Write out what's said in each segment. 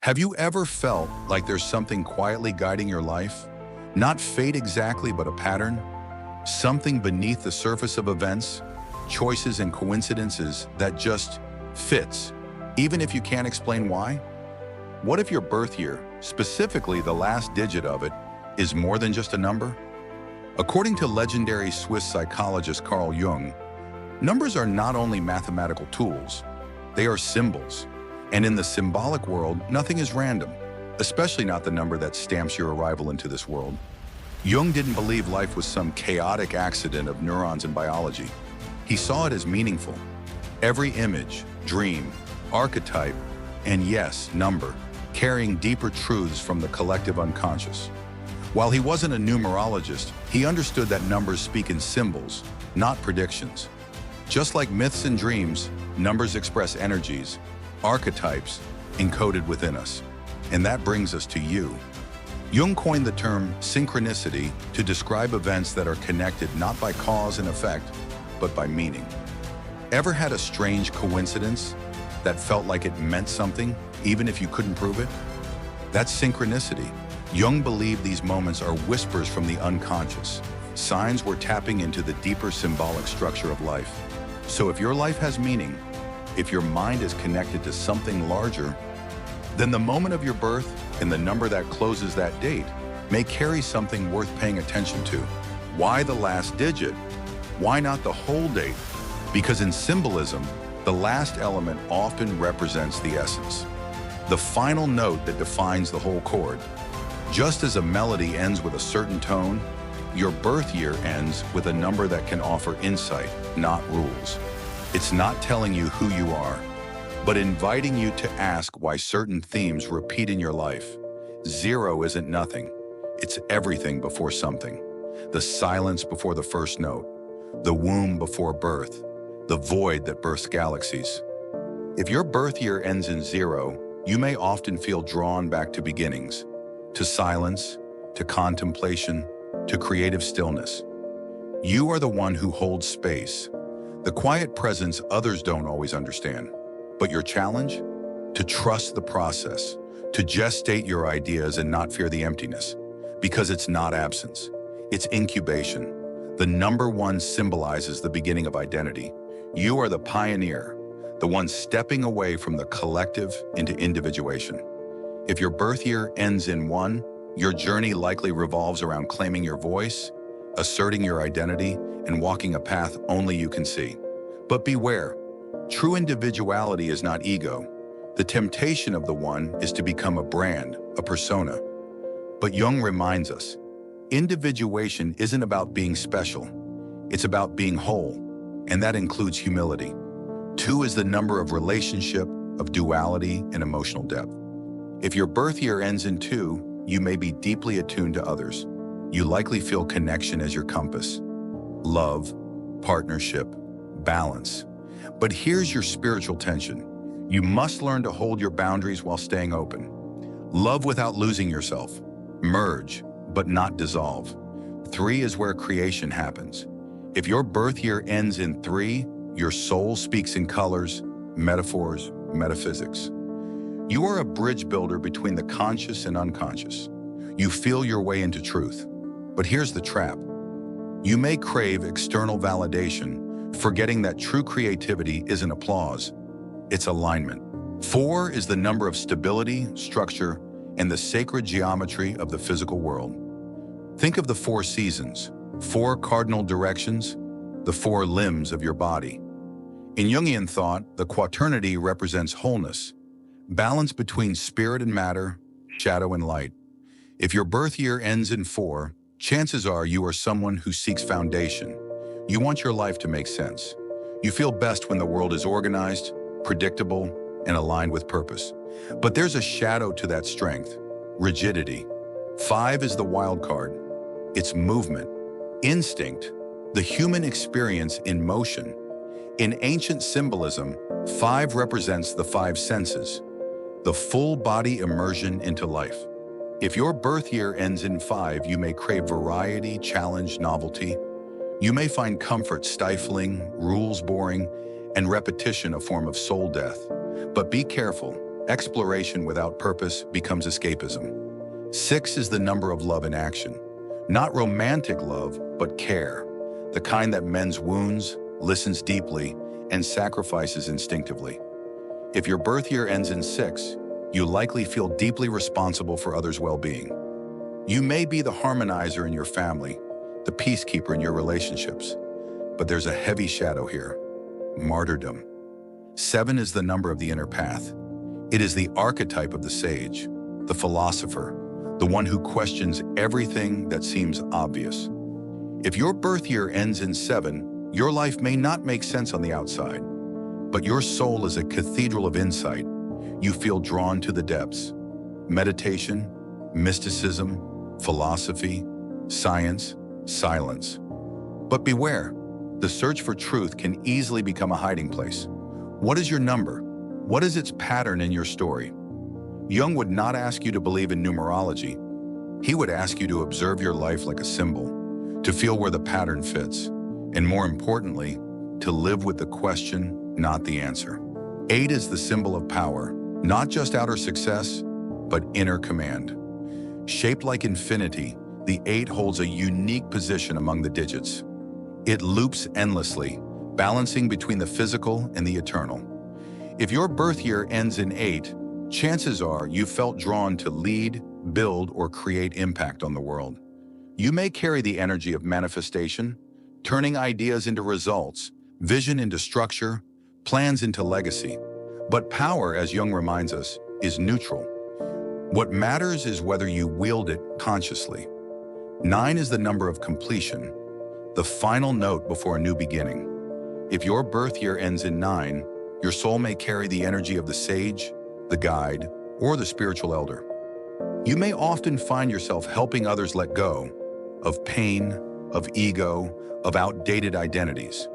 Have you ever felt like there's something quietly guiding your life? Not fate exactly, but a pattern? Something beneath the surface of events, choices and coincidences that just fits, even if you can't explain why? What if your birth year, specifically the last digit of it, is more than just a number? According to legendary Swiss psychologist Carl Jung, numbers are not only mathematical tools, they are symbols. And in the symbolic world, nothing is random, especially not the number that stamps your arrival into this world. Jung didn't believe life was some chaotic accident of neurons and biology. He saw it as meaningful. Every image, dream, archetype, and yes, number, carrying deeper truths from the collective unconscious. While he wasn't a numerologist, he understood that numbers speak in symbols, not predictions. Just like myths and dreams, numbers express energies, archetypes, encoded within us. And that brings us to you. Jung coined the term synchronicity to describe events that are connected not by cause and effect, but by meaning. Ever had a strange coincidence that felt like it meant something, even if you couldn't prove it? That's synchronicity. Jung believed these moments are whispers from the unconscious, signs we're tapping into the deeper symbolic structure of life. So if your life has meaning, if your mind is connected to something larger, then the moment of your birth and the number that closes that date may carry something worth paying attention to. Why the last digit? Why not the whole date? Because in symbolism, the last element often represents the essence, the final note that defines the whole chord. Just as a melody ends with a certain tone, your birth year ends with a number that can offer insight, not rules. It's not telling you who you are, but inviting you to ask why certain themes repeat in your life. 0 isn't nothing. It's everything before something. The silence before the first note, the womb before birth, the void that births galaxies. If your birth year ends in 0, you may often feel drawn back to beginnings, to silence, to contemplation, to creative stillness. You are the one who holds space, the quiet presence others don't always understand. But your challenge? To trust the process, to gestate your ideas and not fear the emptiness. Because it's not absence, it's incubation. The number 1 symbolizes the beginning of identity. You are the pioneer, the one stepping away from the collective into individuation. If your birth year ends in 1, your journey likely revolves around claiming your voice, asserting your identity, and walking a path only you can see. But beware, true individuality is not ego. The temptation of the 1 is to become a brand, a persona. But Jung reminds us, individuation isn't about being special. It's about being whole, and that includes humility. 2 is the number of relationship, of duality, and emotional depth. If your birth year ends in 2, you may be deeply attuned to others. You likely feel connection as your compass. Love, partnership, balance. But here's your spiritual tension. You must learn to hold your boundaries while staying open. Love without losing yourself. Merge, but not dissolve. 3 is where creation happens. If your birth year ends in 3, your soul speaks in colors, metaphors, metaphysics. You are a bridge builder between the conscious and unconscious. You feel your way into truth. But here's the trap. You may crave external validation, forgetting that true creativity isn't applause, it's alignment. 4 is the number of stability, structure, and the sacred geometry of the physical world. Think of the 4 seasons, 4 cardinal directions, the 4 limbs of your body. In Jungian thought, the quaternity represents wholeness, balance between spirit and matter, shadow and light. If your birth year ends in 4, chances are you are someone who seeks foundation. You want your life to make sense. You feel best when the world is organized, predictable, and aligned with purpose. But there's a shadow to that strength, rigidity. 5 is the wild card. It's movement, instinct, the human experience in motion. In ancient symbolism, 5 represents the 5 senses, the full body immersion into life. If your birth year ends in 5, you may crave variety, challenge, novelty. You may find comfort stifling, rules boring, and repetition a form of soul death. But be careful. Exploration without purpose becomes escapism. 6 is the number of love in action. Not romantic love, but care. The kind that mends wounds, listens deeply, and sacrifices instinctively. If your birth year ends in 6, you likely feel deeply responsible for others' well-being. You may be the harmonizer in your family, the peacekeeper in your relationships, but there's a heavy shadow here: martyrdom. 7 is the number of the inner path. It is the archetype of the sage, the philosopher, the one who questions everything that seems obvious. If your birth year ends in 7, your life may not make sense on the outside, but your soul is a cathedral of insight. You feel drawn to the depths. Meditation, mysticism, philosophy, science, silence. But beware, the search for truth can easily become a hiding place. What is your number? What is its pattern in your story? Jung would not ask you to believe in numerology. He would ask you to observe your life like a symbol, to feel where the pattern fits, and more importantly, to live with the question, not the answer. 8 is the symbol of power, not just outer success, but inner command. Shaped like infinity, the 8 holds a unique position among the digits. It loops endlessly, balancing between the physical and the eternal. If your birth year ends in 8, chances are you felt drawn to lead, build, or create impact on the world. You may carry the energy of manifestation, turning ideas into results, vision into structure, plans into legacy. But power, as Jung reminds us, is neutral. What matters is whether you wield it consciously. 9 is the number of completion, the final note before a new beginning. If your birth year ends in 9, your soul may carry the energy of the sage, the guide, or the spiritual elder. You may often find yourself helping others let go of pain, of ego, of outdated identities.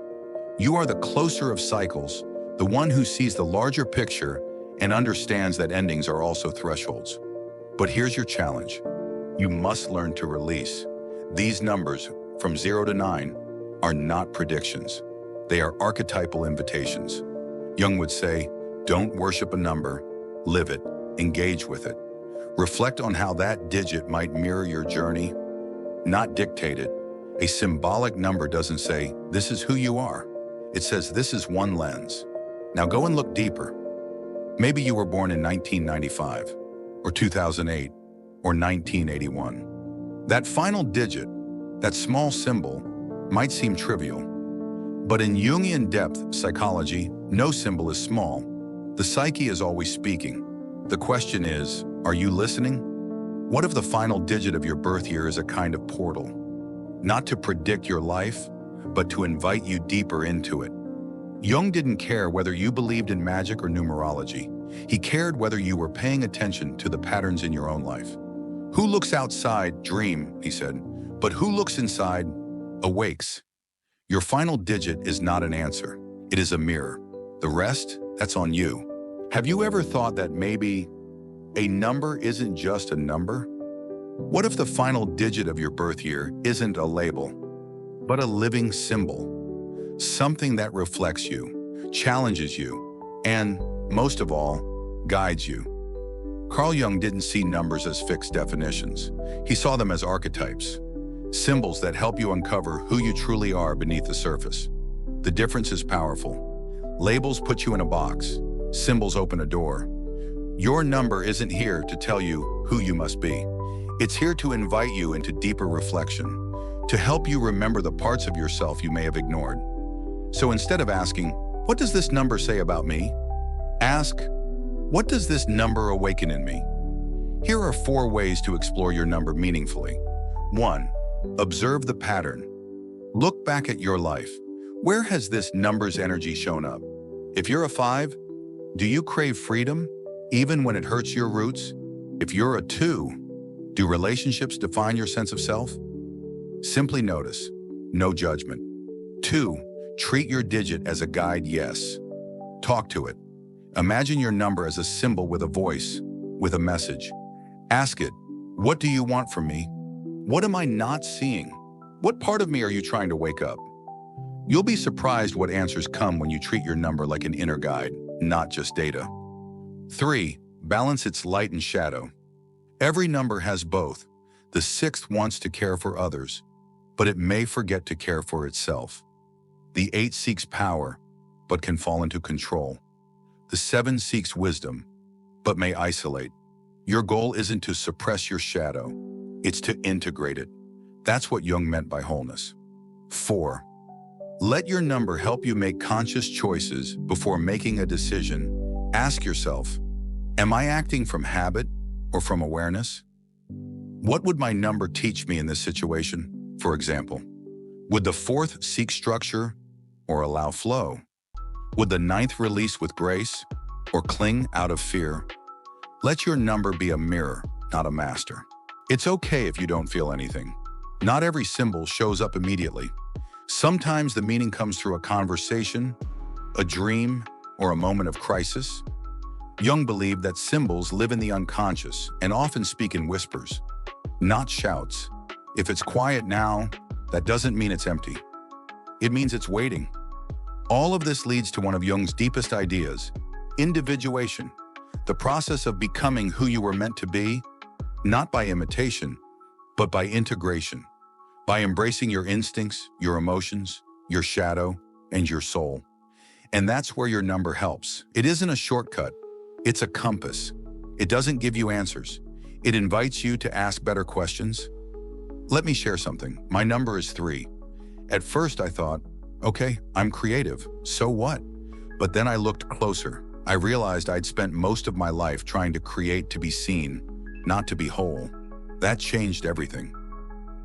You are the closer of cycles, the one who sees the larger picture and understands that endings are also thresholds. But here's your challenge. You must learn to release. These numbers, from 0 to 9, are not predictions. They are archetypal invitations. Jung would say, don't worship a number, live it, engage with it. Reflect on how that digit might mirror your journey, not dictate it. A symbolic number doesn't say, this is who you are. It says, this is one lens. Now go and look deeper. Maybe you were born in 1995, or 2008, or 1981. That final digit, that small symbol, might seem trivial. But in Jungian depth psychology, no symbol is small. The psyche is always speaking. The question is, are you listening? What if the final digit of your birth year is a kind of portal? Not to predict your life, but to invite you deeper into it. Jung didn't care whether you believed in magic or numerology. He cared whether you were paying attention to the patterns in your own life. Who looks outside, dream, he said, but who looks inside, awakes. Your final digit is not an answer. It is a mirror. The rest, that's on you. Have you ever thought that maybe a number isn't just a number? What if the final digit of your birth year isn't a label, but a living symbol? Something that reflects you, challenges you, and, most of all, guides you. Carl Jung didn't see numbers as fixed definitions. He saw them as archetypes, symbols that help you uncover who you truly are beneath the surface. The difference is powerful. Labels put you in a box. Symbols open a door. Your number isn't here to tell you who you must be. It's here to invite you into deeper reflection, to help you remember the parts of yourself you may have ignored. So instead of asking, what does this number say about me? Ask, what does this number awaken in me? Here are 4 ways to explore your number meaningfully. 1. Observe the pattern. Look back at your life. Where has this number's energy shown up? If you're a 5, do you crave freedom, even when it hurts your roots? If you're a 2, do relationships define your sense of self? Simply notice, no judgment. 2, treat your digit as a guide, yes. Talk to it. Imagine your number as a symbol with a voice, with a message. Ask it, what do you want from me? What am I not seeing? What part of me are you trying to wake up? You'll be surprised what answers come when you treat your number like an inner guide, not just data. 3. Balance its light and shadow. Every number has both. The 6th wants to care for others, but it may forget to care for itself. The 8 seeks power, but can fall into control. The 7 seeks wisdom, but may isolate. Your goal isn't to suppress your shadow, it's to integrate it. That's what Jung meant by wholeness. 4. Let your number help you make conscious choices before making a decision. Ask yourself, am I acting from habit or from awareness? What would my number teach me in this situation? For example, would the 4th seek structure or allow flow? Would the 9th release with grace or cling out of fear? Let your number be a mirror, not a master. It's okay if you don't feel anything. Not every symbol shows up immediately. Sometimes the meaning comes through a conversation, a dream, or a moment of crisis. Jung believed that symbols live in the unconscious and often speak in whispers, not shouts. If it's quiet now, that doesn't mean it's empty. It means it's waiting. All of this leads to one of Jung's deepest ideas, individuation, the process of becoming who you were meant to be, not by imitation, but by integration, by embracing your instincts, your emotions, your shadow, and your soul. And that's where your number helps. It isn't a shortcut, it's a compass. It doesn't give you answers. It invites you to ask better questions. Let me share something. My number is 3. At first I thought, okay, I'm creative, so what? But then I looked closer. I realized I'd spent most of my life trying to create to be seen, not to be whole. That changed everything.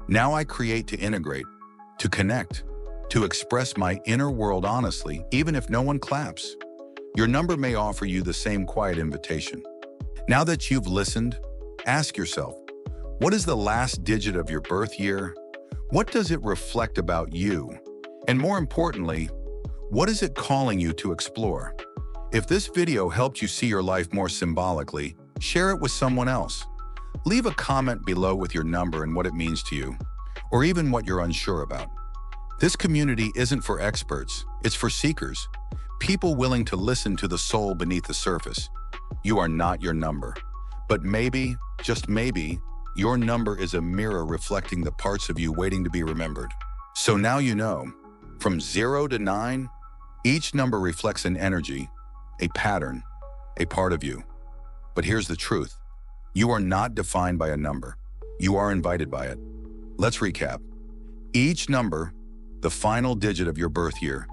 Now I create to integrate, to connect, to express my inner world honestly, even if no one claps. Your number may offer you the same quiet invitation. Now that you've listened, ask yourself, what is the last digit of your birth year? What does it reflect about you? And more importantly, what is it calling you to explore? If this video helped you see your life more symbolically, share it with someone else. Leave a comment below with your number and what it means to you, or even what you're unsure about. This community isn't for experts, it's for seekers, people willing to listen to the soul beneath the surface. You are not your number, but maybe, just maybe, your number is a mirror reflecting the parts of you waiting to be remembered. So now you know, from 0 to 9, each number reflects an energy, a pattern, a part of you. But here's the truth. You are not defined by a number. You are invited by it. Let's recap. Each number, the final digit of your birth year,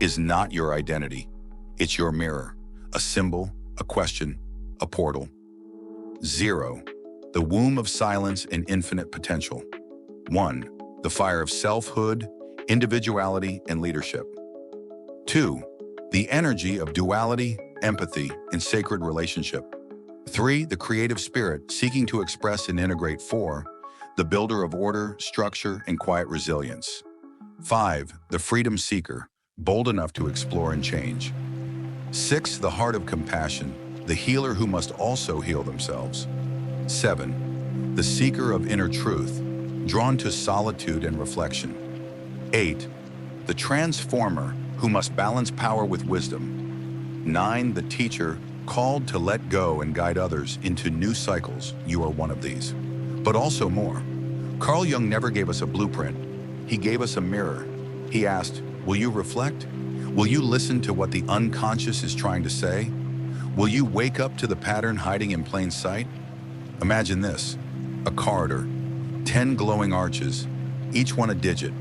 is not your identity. It's your mirror, a symbol, a question, a portal. 0, the womb of silence and infinite potential. 1, the fire of selfhood, individuality, and leadership. 2, the energy of duality, empathy, and sacred relationship. 3, the creative spirit seeking to express and integrate. 4, the builder of order, structure, and quiet resilience. 5, the freedom seeker, bold enough to explore and change. 6, the heart of compassion, the healer who must also heal themselves. 7, the seeker of inner truth, drawn to solitude and reflection. 8, the transformer who must balance power with wisdom. 9, the teacher called to let go and guide others into new cycles. You are one of these, but also more. Carl Jung never gave us a blueprint. He gave us a mirror. He asked, will you reflect? Will you listen to what the unconscious is trying to say? Will you wake up to the pattern hiding in plain sight? Imagine this, a corridor, 10 glowing arches, each one a digit.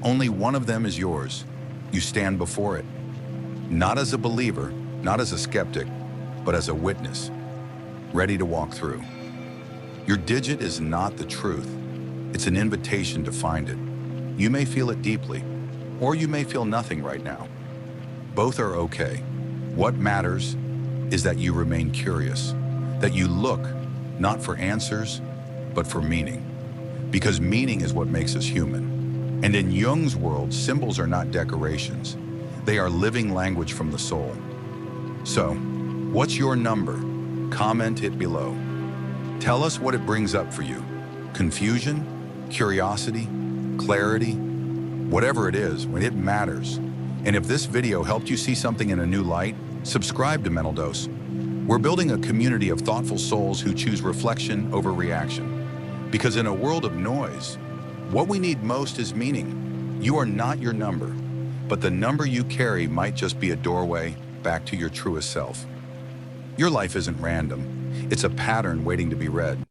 Only one of them is yours. You stand before it, not as a believer, not as a skeptic, but as a witness, ready to walk through. Your digit is not the truth. It's an invitation to find it. You may feel it deeply, or you may feel nothing right now. Both are okay. What matters is that you remain curious, that you look not for answers, but for meaning. Because meaning is what makes us human. And in Jung's world, symbols are not decorations. They are living language from the soul. So, what's your number? Comment it below. Tell us what it brings up for you. Confusion, curiosity, clarity, whatever it is, when it matters. And if this video helped you see something in a new light, subscribe to Mental Dose. We're building a community of thoughtful souls who choose reflection over reaction. Because in a world of noise, what we need most is meaning. You are not your number, but the number you carry might just be a doorway back to your truest self. Your life isn't random. It's a pattern waiting to be read.